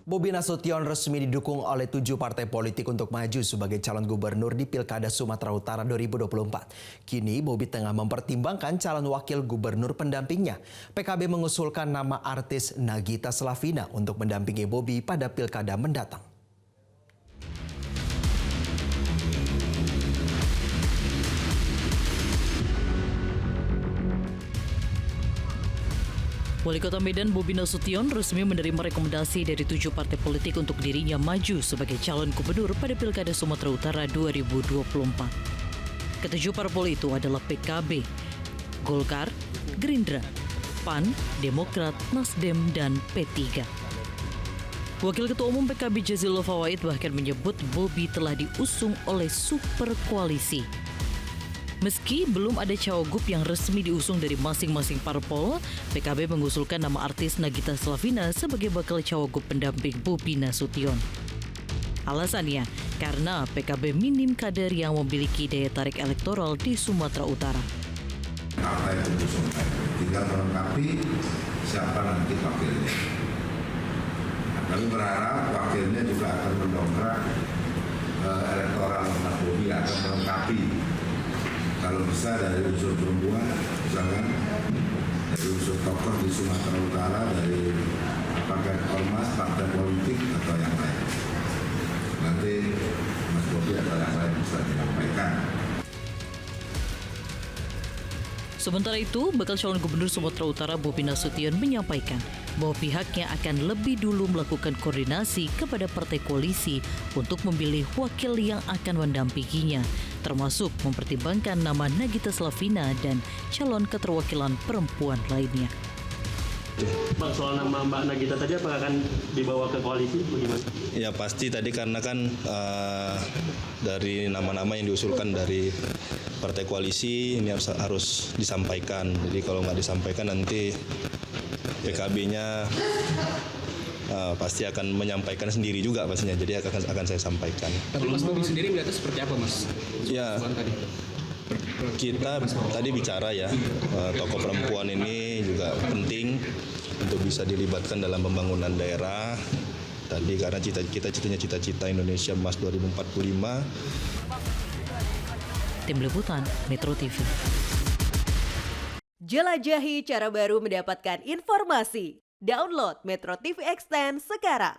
Bobi Nasution resmi didukung oleh 7 partai politik untuk maju sebagai calon gubernur di Pilkada Sumatera Utara 2024. Kini Bobi tengah mempertimbangkan calon wakil gubernur pendampingnya. PKB mengusulkan nama artis Nagita Slavina untuk mendampingi Bobi pada Pilkada mendatang. Wali Kota Medan Bobi Nasution resmi menerima rekomendasi dari 7 partai politik untuk dirinya maju sebagai calon gubernur pada Pilkada Sumatera Utara 2024. Ketujuh parpol itu adalah PKB, Golkar, Gerindra, PAN, Demokrat, Nasdem, dan P3. Wakil Ketua Umum PKB Jazilul Fawait bahkan menyebut Bobi telah diusung oleh super koalisi. Meski belum ada cawagup yang resmi diusung dari masing-masing parpol, PKB mengusulkan nama artis Nagita Slavina sebagai bakal cawagup pendamping Bobi Nasution. Alasannya, karena PKB minim kader yang memiliki daya tarik elektoral di Sumatera Utara. Partai pengusung tinggal melengkapi siapa nanti wakilnya. Kami berharap wakilnya juga akan mendongkrak elektoral Mas Bobi, akan melengkapi. Kalau bisa dari unsur perempuan, misalkan dari unsur tokoh di Sumatera Utara, dari apakah ormas, partai politik, atau yang lain. Nanti Mas Bobi atau yang lain bisa menyampaikan. Sementara itu, bakal calon gubernur Sumatera Utara Bobi Nasution menyampaikan bahwa pihaknya akan lebih dulu melakukan koordinasi kepada partai koalisi untuk memilih wakil yang akan mendampinginya, termasuk mempertimbangkan nama Nagita Slavina dan calon keterwakilan perempuan lainnya. Bang, soal nama Mbak Nagita tadi apakah akan dibawa ke koalisi bagaimana? Ya pasti tadi karena kan dari nama-nama yang diusulkan dari partai koalisi ini harus disampaikan. Jadi kalau nggak disampaikan nanti PKB-nya pasti akan menyampaikan sendiri juga pastinya. Jadi akan saya sampaikan. Tapi Mas Bobi sendiri melihatnya seperti apa, Mas? Ya. Kita tadi bicara ya, tokoh perempuan ini juga penting untuk bisa dilibatkan dalam pembangunan daerah. Tadi karena cita-cita Indonesia Emas 2045. Tim Liputan Metro TV. Jelajahi cara baru mendapatkan informasi. Download Metro TV Extend sekarang.